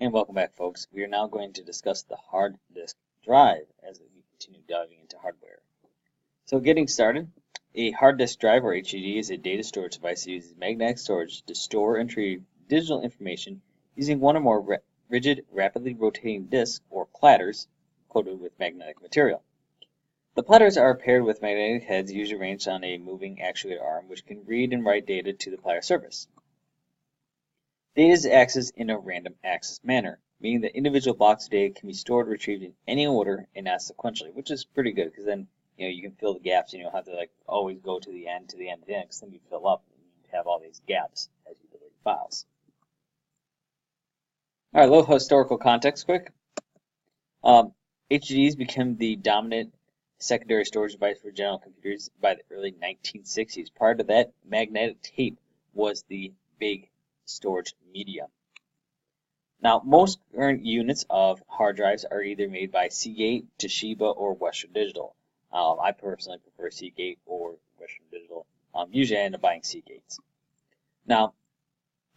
And welcome back, folks. We are now going to discuss the hard disk drive as we continue diving into hardware. So getting started, a hard disk drive or HDD is a data storage device that uses magnetic storage to store and retrieve digital information using one or more rigid, rapidly rotating disks or platters coated with magnetic material. The platters are paired with magnetic heads usually arranged on a moving actuator arm which can read and write data to the platter surface. Data is accessed in a random access manner, meaning that individual blocks of data can be stored or retrieved in any order and not sequentially, which is pretty good because then you can fill the gaps and you don't have to always go to the end, because then you fill up and you have all these gaps as you delete files. All right, a little historical context quick. HDDs became the dominant secondary storage device for general computers by the early 1960s. Prior to that, magnetic tape was the big storage medium. Now, most current units of hard drives are either made by Seagate, Toshiba, or Western Digital. I personally prefer Seagate or Western Digital. Usually I end up buying Seagates. Now,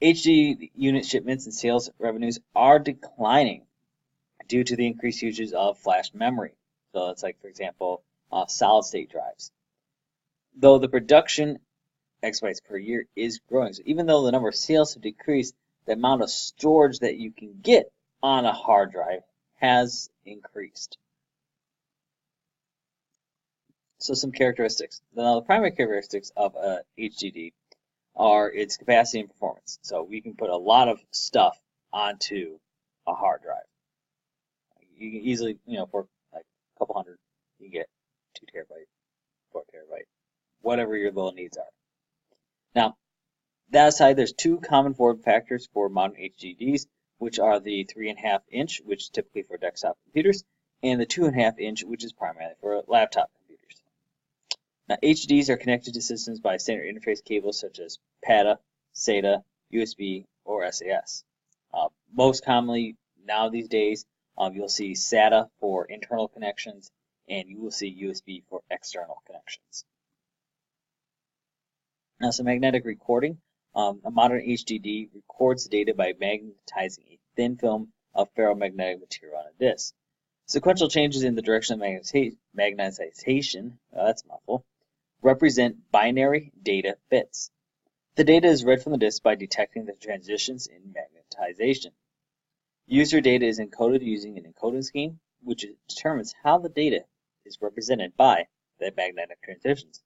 HD unit shipments and sales revenues are declining due to the increased usage of flash memory. So it's like, for example, solid-state drives. Though the production exabytes per year is growing. So even though the number of sales have decreased, the amount of storage that you can get on a hard drive has increased. So some characteristics. Now, the primary characteristics of a HDD are its capacity and performance. So we can put a lot of stuff onto a hard drive. You can easily, for like a couple hundred, you get 2 terabyte, 4 terabyte, whatever your little needs are. Now, that aside, there's 2 common form factors for modern HDDs, which are the 3.5 inch, which is typically for desktop computers, and the 2.5 inch, which is primarily for laptop computers. Now, HDDs are connected to systems by standard interface cables such as PATA, SATA, USB, or SAS. Most commonly now these days, you'll see SATA for internal connections, and you will see USB for external connections. Now, some magnetic recording. A modern HDD records data by magnetizing a thin film of ferromagnetic material on a disk. Sequential changes in the direction of magnetization, that's a mouthful, represent binary data bits. The data is read from the disk by detecting the transitions in magnetization. User data is encoded using an encoding scheme, which determines how the data is represented by the magnetic transitions.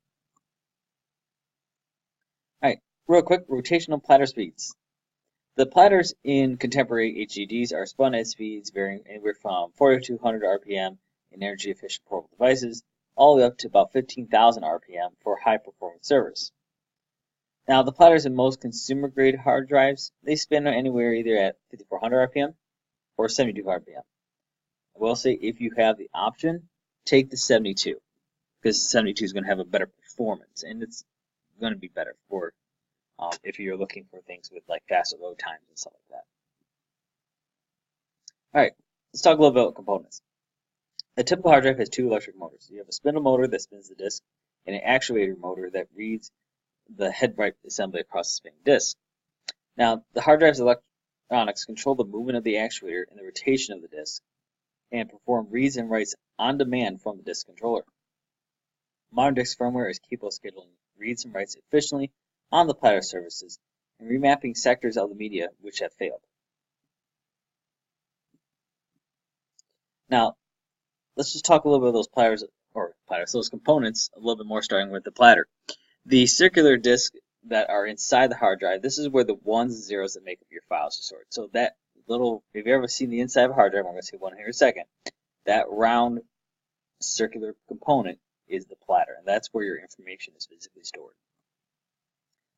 Alright, real quick, rotational platter speeds. The platters in contemporary HDDs are spun at speeds varying anywhere from 4,200 RPM in energy-efficient portable devices, all the way up to about 15,000 RPM for high-performance servers. Now, the platters in most consumer-grade hard drives, they spin anywhere either at 5,400 RPM or 72 RPM. I will say, if you have the option, take the 72, because 72 is going to have a better performance, and it's going to be better for if you're looking for things with like faster load times and stuff like that. All right, let's talk a little bit about components. A typical hard drive has 2 electric motors. You have a spindle motor that spins the disk, and an actuator motor that reads the head-right assembly across the spinning disk. Now, the hard drive's electronics control the movement of the actuator and the rotation of the disk, and perform reads and writes on demand from the disk controller. Modern disk firmware is capable of scheduling reads and writes efficiently on the platter surfaces and remapping sectors of the media which have failed. Now, let's just talk a little bit about those components a little bit more, starting with the platter. The circular disks that are inside the hard drive, this is where the ones and zeros that make up your files are stored. So that little, if you've ever seen the inside of a hard drive, I'm going to say one here in a second, that round circular component is the platter, and that's where your information is physically stored.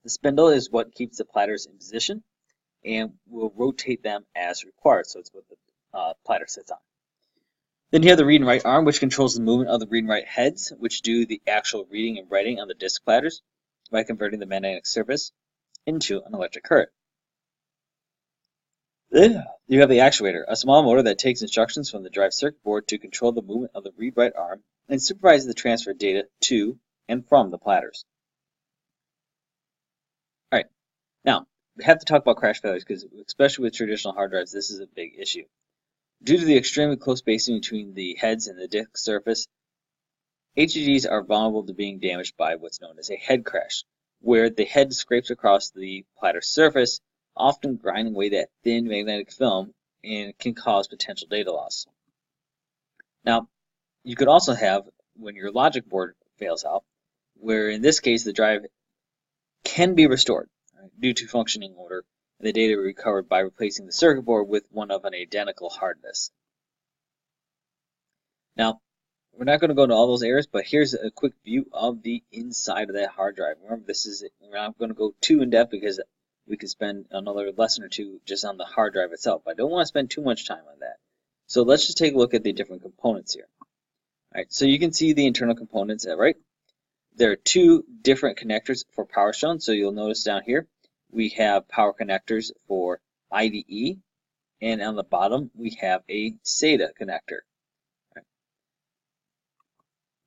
The spindle is what keeps the platters in position and will rotate them as required, so it's what the platter sits on. Then you have the read and write arm, which controls the movement of the read and write heads, which do the actual reading and writing on the disk platters by converting the magnetic surface into an electric current. Then you have the actuator, a small motor that takes instructions from the drive circuit board to control the movement of the read-write arm and supervises the transfer of data to and from the platters. All right, now we have to talk about crash failures because, especially with traditional hard drives, this is a big issue. Due to the extremely close spacing between the heads and the disk surface, HDDs are vulnerable to being damaged by what's known as a head crash, where the head scrapes across the platter surface, often grinding away that thin magnetic film, and can cause potential data loss. Now, you could also have when your logic board fails out, where in this case the drive can be restored due to functioning order, and the data recovered by replacing the circuit board with one of an identical hard disk. Now, we're not going to go into all those areas, but here's a quick view of the inside of that hard drive. Remember, we're not going to go too in depth because we could spend another lesson or two just on the hard drive itself. But I don't want to spend too much time on that. So let's just take a look at the different components here. All right, so you can see the internal components, right? There are two different connectors for power shown. So you'll notice down here we have power connectors for IDE, and on the bottom we have a SATA connector. Right.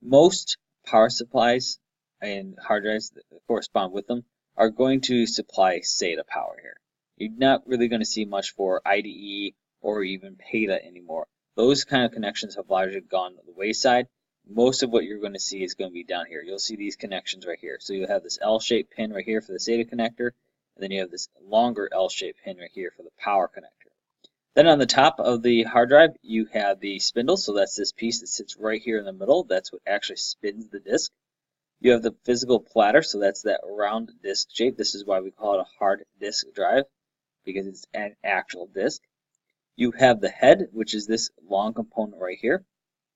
Most power supplies and hard drives that correspond with them are going to supply SATA power here. You're not really going to see much for IDE or even PATA anymore. Those kind of connections have largely gone to the wayside. Most of what you're going to see is going to be down here. You'll see these connections right here. So you'll have this L-shaped pin right here for the SATA connector, and then you have this longer L-shaped pin right here for the power connector. Then on the top of the hard drive, you have the spindle. So that's this piece that sits right here in the middle. That's what actually spins the disk. You have the physical platter, so that's that round disk shape. This is why we call it a hard disk drive, because it's an actual disk. You have the head, which is this long component right here.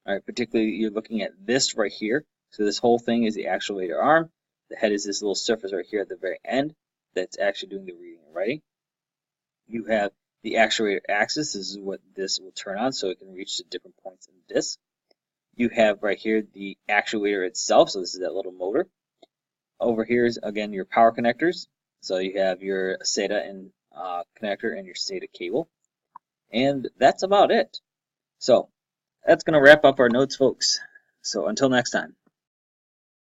All right, particularly you're looking at this right here. So this whole thing is the actuator arm. The head is this little surface right here at the very end that's actually doing the reading and writing. You have the actuator axis. This is what this will turn on so it can reach to different points in the disk. You have right here the actuator itself. So this is that little motor. Over here is, again, your power connectors. So you have your SATA and connector and your SATA cable. And that's about it. So that's going to wrap up our notes, folks. So until next time.